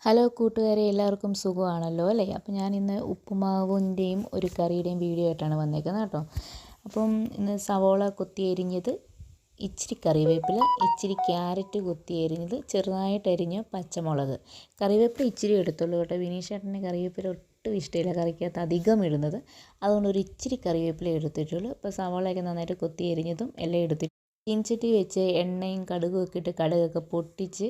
Hello കൂട്ടുകാരെ, എല്ലാവർക്കും സുഖമാണല്ലോ അല്ലേ? അപ്പോൾ ഞാൻ ഇന്ന് ഉപ്പുമാവിൻ്റെയും ഒരു കറിയുടെയും വീഡിയോ ആയിട്ടാണ് വന്നേക്കുന്നത് കേട്ടോ. അപ്പം ഇന്ന് സവോള കൊത്തി അരിഞ്ഞത്, ഇച്ചിരി കറിവേപ്പില, ഇച്ചിരി ക്യാരറ്റ് കൊത്തി അരിഞ്ഞത്, ചെറുതായിട്ട് അരിഞ്ഞ് പച്ചമുളക്. കറിവേപ്പില ഇച്ചിരി എടുത്തുള്ളൂ കേട്ടോ. വിനീഷേട്ടന് കറിവേപ്പില ഒട്ടും ഇഷ്ടമില്ല കറിക്കകത്ത് അധികം ഇടുന്നത്. അതുകൊണ്ട് ഒരു ഇച്ചിരി കറിവേപ്പില എടുത്തിട്ടുള്ളൂ. അപ്പോൾ സവോളയൊക്കെ നന്നായിട്ട് കൊത്തി അരിഞ്ഞതും എല്ലാം എടുത്തിട്ട് ചീനച്ചട്ടി വെച്ച് എണ്ണയും കടുകും ഒക്കെ ഇട്ട് കടുകൊക്കെ പൊട്ടിച്ച്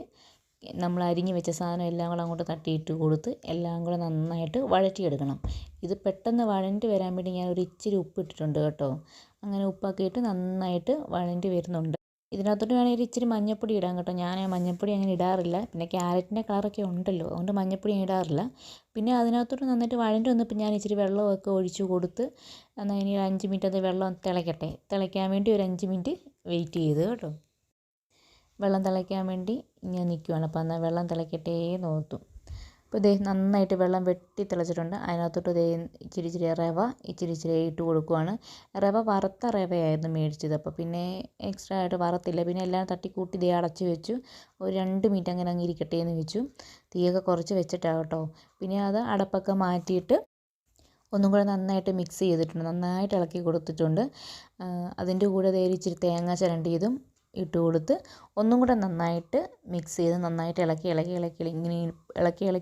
നമ്മൾ അരിഞ്ഞ് വെച്ച സാധനം എല്ലാം കൂടെ അങ്ങോട്ട് തട്ടിയിട്ട് കൊടുത്ത് എല്ലാം കൂടെ നന്നായിട്ട് വഴറ്റിയെടുക്കണം. ഇത് പെട്ടെന്ന് വഴണ്ടി വരാൻ വേണ്ടി ഞാൻ ഒരു ഇച്ചിരി ഉപ്പ് ഇട്ടിട്ടുണ്ട് കേട്ടോ. അങ്ങനെ ഉപ്പൊക്കെ ഇട്ട് നന്നായിട്ട് വഴണ്ടി വരുന്നുണ്ട്. ഇതിനകത്തോട്ട് വേണമെങ്കിൽ ഇച്ചിരി മഞ്ഞൾപ്പൊടി ഇടാം കേട്ടോ. ഞാൻ മഞ്ഞൾപ്പൊടി അങ്ങനെ ഇടാറില്ല. പിന്നെ ക്യാരറ്റിൻ്റെ കളറൊക്കെ ഉണ്ടല്ലോ, അതുകൊണ്ട് മഞ്ഞൾപ്പൊടി ഇടാറില്ല. പിന്നെ അതിനകത്തോട്ട് നന്നായിട്ട് വഴണ്ടി വന്നപ്പോൾ ഞാൻ ഇച്ചിരി വെള്ളമൊക്കെ ഒഴിച്ച് കൊടുത്ത് എന്നാൽ ഇനി 5 മിനിറ്റ് അത് വെള്ളം തിളയ്ക്കാൻ വേണ്ടി ഒരു 5 മിനിറ്റ് വെയിറ്റ് ചെയ്ത് കേട്ടോ. വെള്ളം തിളയ്ക്കാൻ വേണ്ടി ഇങ്ങനെ നിൽക്കുവാണ്. അപ്പോൾ എന്നാൽ വെള്ളം തിളയ്ക്കട്ടെ എന്ന് ഓർത്തു. അപ്പോൾ ഇതേ നന്നായിട്ട് വെള്ളം വെട്ടി തിളച്ചിട്ടുണ്ട്. അതിനകത്തോട്ട് ഇതേ ഇച്ചിരി റവ ഇച്ചിരി ഇട്ട് കൊടുക്കുവാണ്. റവ വറുത്ത റവയായിരുന്നു മേടിച്ചത്. അപ്പോൾ പിന്നെ എക്സ്ട്രാ ആയിട്ട് വറുത്തില്ല. പിന്നെ എല്ലാം തട്ടിക്കൂട്ടി ഇതേ അടച്ച് വെച്ചു. ഒരു 2 മിനിറ്റ് അങ്ങനെ അങ്ങ് ഇരിക്കട്ടെ എന്ന് വെച്ചു. തീയൊക്കെ കുറച്ച് വെച്ചിട്ടാണ് കേട്ടോ. പിന്നെ അത് അടപ്പൊക്കെ മാറ്റിയിട്ട് ഒന്നും കൂടെ നന്നായിട്ട് മിക്സ് ചെയ്തിട്ടുണ്ട്. നന്നായിട്ട് ഇളക്കി കൊടുത്തിട്ടുണ്ട്. അതിൻ്റെ കൂടെ ദേ ഇച്ചിരി തേങ്ങ ചിരണ്ടിയതും ഇട്ട് കൊടുത്ത് ഒന്നും കൂടെ നന്നായിട്ട് മിക്സ് ചെയ്ത് നന്നായിട്ട് ഇളക്കി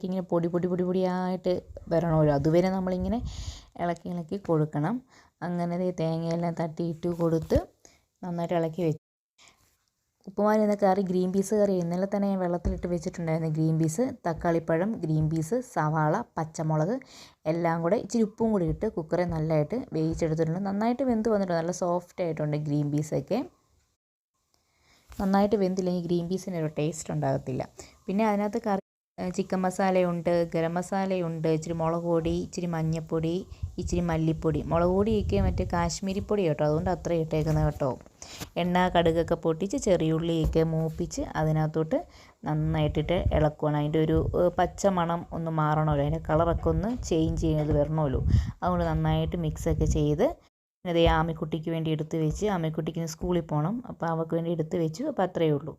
ഇങ്ങനെ പൊടിയായിട്ട് വരണമല്ലോ. അതുവരെ നമ്മളിങ്ങനെ ഇളക്കി കൊടുക്കണം. അങ്ങനെ തേങ്ങയെല്ലാം തട്ടിയിട്ട് കൊടുത്ത് നന്നായിട്ട് ഇളക്കി വെച്ചു. ഉപ്പുമാവിന് ഇന്ന് കറി ഗ്രീൻ പീസ് കറി. ഇന്നലെ തന്നെ ഞാൻ വെള്ളത്തിലിട്ട് വെച്ചിട്ടുണ്ടായിരുന്നു. ഗ്രീൻ പീസ്, തക്കാളിപ്പഴം, ഗ്രീൻ പീസ്, സവാള, പച്ചമുളക് എല്ലാം കൂടെ ഇച്ചിരി ഉപ്പും കൂടി ഇട്ട് കുക്കറെ നല്ലതായിട്ട് വേവിച്ചെടുത്തിട്ടുണ്ട്. നന്നായിട്ട് വെന്ത് വന്നിട്ടുണ്ട്. നല്ല സോഫ്റ്റ് ആയിട്ടുണ്ട് ഗ്രീൻ പീസൊക്കെ. നന്നായിട്ട് വെന്തില്ലെങ്കിൽ ഗ്രീൻ പീസിനൊരു ടേസ്റ്റ് ഉണ്ടാകത്തില്ല. പിന്നെ അതിനകത്ത് ചിക്കൻ മസാലയുണ്ട്, ഗരം മസാലയുണ്ട്, ഇച്ചിരി മുളക് പൊടി, ഇച്ചിരി മഞ്ഞൾപ്പൊടി, ഇച്ചിരി മല്ലിപ്പൊടി. മുളക് പൊടിയൊക്കെ മറ്റേ കാശ്മീരി പൊടി കേട്ടോ, അതുകൊണ്ട് അത്രയും ഇട്ടേക്കുന്നത് കേട്ടോ. എണ്ണ കടുകൊക്കെ പൊട്ടിച്ച് ചെറിയുള്ളിയൊക്കെ മൂപ്പിച്ച് അതിനകത്തോട്ട് നന്നായിട്ടിട്ട് ഇളക്കുവാണ്. അതിൻ്റെ ഒരു പച്ച മണം ഒന്ന് മാറണമല്ലോ, അതിൻ്റെ കളറൊക്കെ ഒന്ന് ചേഞ്ച് ചെയ്യുന്നത് വരണമല്ലോ. അതുകൊണ്ട് നന്നായിട്ട് മിക്സൊക്കെ ചെയ്ത് അതേ ആമിക്കുട്ടിക്ക് വേണ്ടി എടുത്ത് വെച്ച്, ആമിക്കുട്ടിക്ക് സ്കൂളിൽ പോകണം. അപ്പോൾ അവൾക്ക് വേണ്ടി എടുത്ത് വെച്ചു. അപ്പോൾ അത്രയേ ഉള്ളൂ.